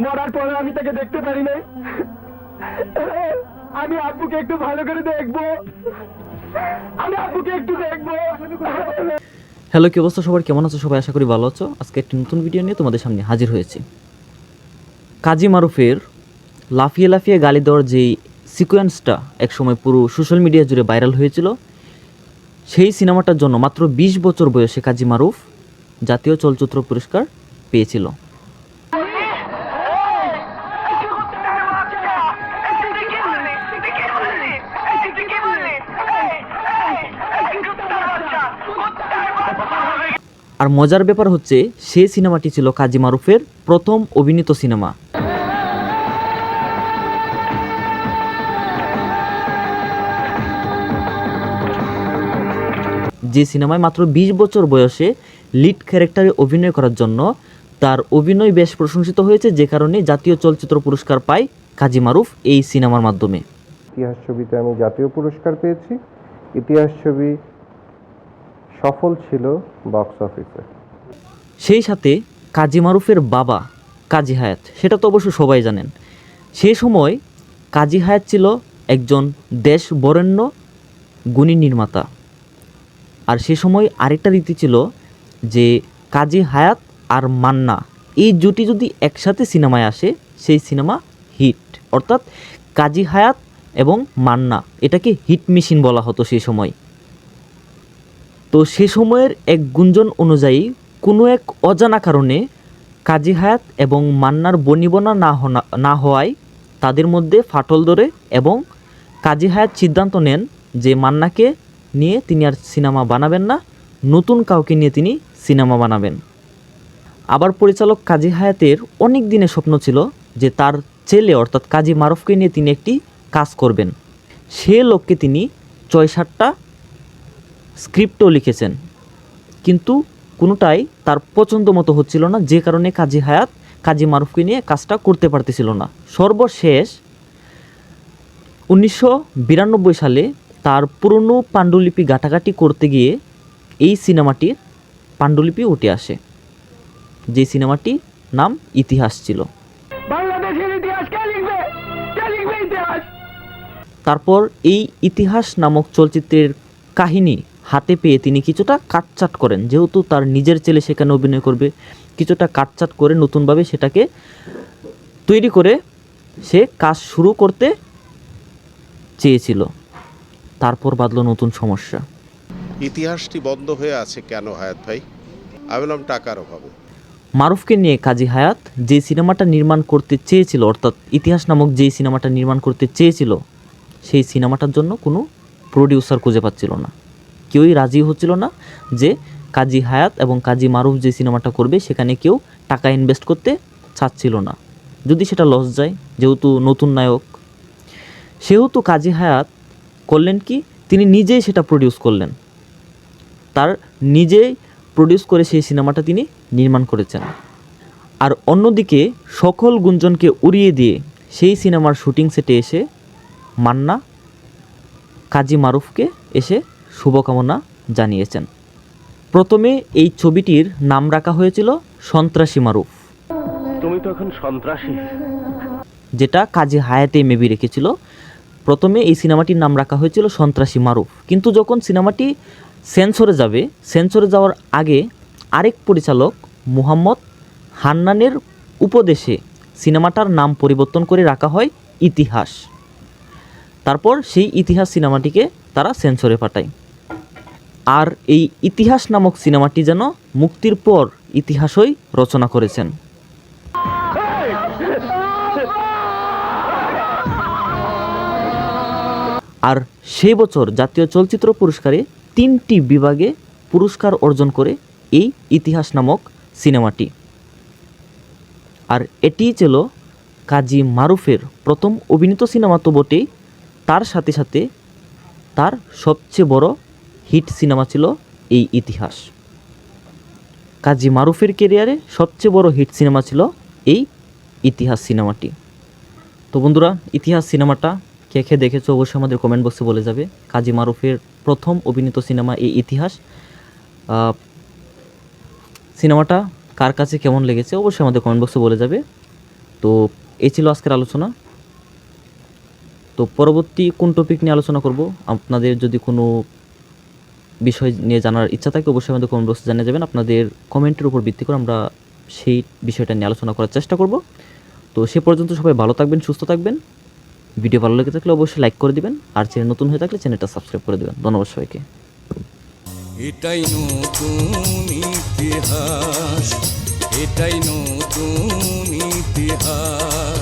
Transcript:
মরার পরে আমি তাকে দেখতে পারি নাই। আমি আব্বুকে একটু ভালো করে দেখবো, আমি আব্বুকে একটু দেখবো। হ্যালো, কি অবস্থা সবার, কেমন আছো সবাই? আশা করি ভালো আছো। আজকে একটি নতুন ভিডিও নিয়ে তোমাদের সামনে হাজির হয়েছি। কাজী মারুফের লাফিয়ে লাফিয়ে গালি দেওয়ার যেই সিকোয়েন্সটা একসময় পুরো সোশ্যাল মিডিয়া জুড়ে ভাইরাল হয়েছিল, সেই সিনেমাটার জন্য মাত্র 20 বছর বয়সে কাজী মারুফ জাতীয় চলচ্চিত্র পুরস্কার পেয়েছিল। আর মজার ব্যাপার হচ্ছে, সেই সিনেমাটি ছিল কাজী মারুফের প্রথম অভিনীত সিনেমা। যে সিনেমায় মাত্র 20 বছর বয়সে লিড ক্যারেক্টারে অভিনয় করার জন্য তার অভিনয় বেশ প্রশংসিত হয়েছে, যে কারণে জাতীয় চলচ্চিত্র পুরস্কার পায় কাজী মারুফ এই সিনেমার মাধ্যমে। ইতিহাস ছবিতে আমি জাতীয় পুরস্কার পেয়েছি। ইতিহাস ছবি সফল ছিল বক্স অফিসে। সেই সাথে কাজী মারুফের বাবা কাজী হায়াত, সেটা তো অবশ্য সবাই জানেন। সেই সময় কাজী হায়াত ছিল একজন দেশ বরেণ্য গুণী নির্মাতা। আর সে সময় আরেকটা রীতি ছিল যে কাজী হায়াত আর মান্না এই জুটি যদি একসাথে সিনেমায় আসে, সেই সিনেমা হিট। অর্থাৎ কাজী হায়াত এবং মান্না, এটাকে হিট মেশিন বলা হতো সেই সময়। তো সে সময়ের এক গুঞ্জন অনুযায়ী কোনো এক অজানা কারণে কাজী হায়াত এবং মান্নার বনিবনা না হওয়ায় তাদের মধ্যে ফাটল ধরে এবং কাজী হায়াত সিদ্ধান্ত নেন যে মান্নাকে নিয়ে তিনি আর সিনেমা বানাবেন না, নতুন কাউকে নিয়ে তিনি সিনেমা বানাবেন। আবার পরিচালক কাজী হায়াতের অনেক দিনের স্বপ্ন ছিল যে তার ছেলে অর্থাৎ কাজী মারুফকে নিয়ে তিনি একটি কাজ করবেন। সে লক্ষ্যে তিনি 6-7টা স্ক্রিপ্টও লিখেছেন, কিন্তু কোনোটাই তার পছন্দ মতো হচ্ছিল না, যে কারণে কাজী হায়াত কাজী মারুফকে নিয়ে কাজটা করতে পারতেছিল না। সর্বশেষ 1992 সালে তার পুরনো পাণ্ডুলিপি ঘাটাঘাটি করতে গিয়ে এই সিনেমাটির পাণ্ডুলিপি উঠে আসে, যে সিনেমাটি নাম ইতিহাস ছিল। বাংলাদেশের ইতিহাস কে লিখবে? কে লিখবে ইতিহাস? তারপর এই ইতিহাস নামক চলচ্চিত্রের কাহিনী হাতে পেয়ে তিনি কিছুটা কাটচাট করেন, যেহেতু তার নিজের ছেলে সেখানে অভিনয় করবে, কিছুটা কাটচাট করে নতুনভাবে সেটাকে তৈরি করে সে কাজ শুরু করতে চেয়েছিল। তারপর বাঁধল নতুন সমস্যা। ইতিহাসটি বন্ধ হয়ে আছে কেন হায়াত ভাই? আমি বললাম টাকার অভাবে। মারুফকে নিয়ে কাজী হায়াত যে সিনেমাটা নির্মাণ করতে চেয়েছিল, অর্থাৎ ইতিহাস নামক যেই সিনেমাটা নির্মাণ করতে চেয়েছিল, সেই সিনেমাটার জন্য কোনো প্রডিউসার খুঁজে পাচ্ছিল না। কেউই রাজি হচ্ছিল না যে কাজী হায়াত এবং কাজী মারুফ যে সিনেমাটা করবে সেখানে কেউ টাকা ইনভেস্ট করতে চাচ্ছিল না, যদি সেটা লস যায়, যেহেতু নতুন নায়ক। সেহেতু কাজী হায়াত করলেন কি, তিনি নিজেই সেটা প্রডিউস করলেন। তার নিজেই প্রডিউস করে সেই সিনেমাটা তিনি নির্মাণ করেছেন। আর অন্যদিকে সকল গুঞ্জনকে উড়িয়ে দিয়ে সেই সিনেমার শুটিং সেটে এসে মান্না কাজী মারুফকে এসে শুভকামনা জানিয়েছেন। প্রথমে এই ছবিটির নাম রাখা হয়েছিল সন্ত্রাসী মারুফ, তুমি তো এখন সন্ত্রাসী। যেটা কাজী হায়াতে মেবি রেখেছিল। প্রথমে এই সিনেমাটির নাম রাখা হয়েছিল সন্ত্রাসী মারুফ, কিন্তু যখন সিনেমাটি সেন্সরে যাওয়ার আগে আরেক পরিচালক মুহাম্মদ হান্নানের উপদেশে সিনেমাটার নাম পরিবর্তন করে রাখা হয় ইতিহাস। তারপর সেই ইতিহাস সিনেমাটিকে তারা সেন্সরে পাঠায়। আর এই ইতিহাস নামক সিনেমাটি যেন মুক্তির পর ইতিহাসই রচনা করেছেন। আর সেই বছর জাতীয় চলচ্চিত্র পুরস্কারে 3টি বিভাগে পুরস্কার অর্জন করে এই ইতিহাস নামক সিনেমাটি। আর এটিই ছিল কাজী মারুফের প্রথম অভিনীত সিনেমা তো বটেই, তার সাথে সাথে তার সবচেয়ে বড় হিট সিনেমা ছিল এই ইতিহাস। কাজী মারুফের ক্যারিয়ারে সবচেয়ে বড় হিট সিনেমা ছিল এই ইতিহাস সিনেমাটি। তো বন্ধুরা, ইতিহাস সিনেমাটা কে কে দেখেছো অবশ্যই আমাদের কমেন্ট বক্সে বলে যাবে। কাজী মারুফের প্রথম অভিনীত সিনেমা এই ইতিহাস। সিনেমাটা কার কাছে কেমন লেগেছে অবশ্যই আমাদের কমেন্ট বক্সে বলে যাবে। তো এই ছিল আজকের আলোচনা। তো পরবর্তী কোন টপিক নিয়ে আলোচনা করব, আপনাদের যদি কোনো বিষয় নিয়ে জানার ইচ্ছা থাকে অবশ্যই আমাদের কমেন্ট বক্সে জানিয়ে যাবেন। আপনাদের কমেন্টের উপর ভিত্তি করে আমরা সেই বিষয়টা নিয়ে আলোচনা করার চেষ্টা করব। তো সে পর্যন্ত সবাই ভালো থাকবেন, সুস্থ থাকবেন। ভিডিও ভালো লেগে থাকলে অবশ্যই লাইক করে দিবেন, আর চ্যানেল নতুন হয়ে থাকলে চ্যানেলটা সাবস্ক্রাইব করে দিবেন। ধন্যবাদ সবাইকে। এটাই নতুন ইতিহাস, এটাই নতুন ইতিহাস।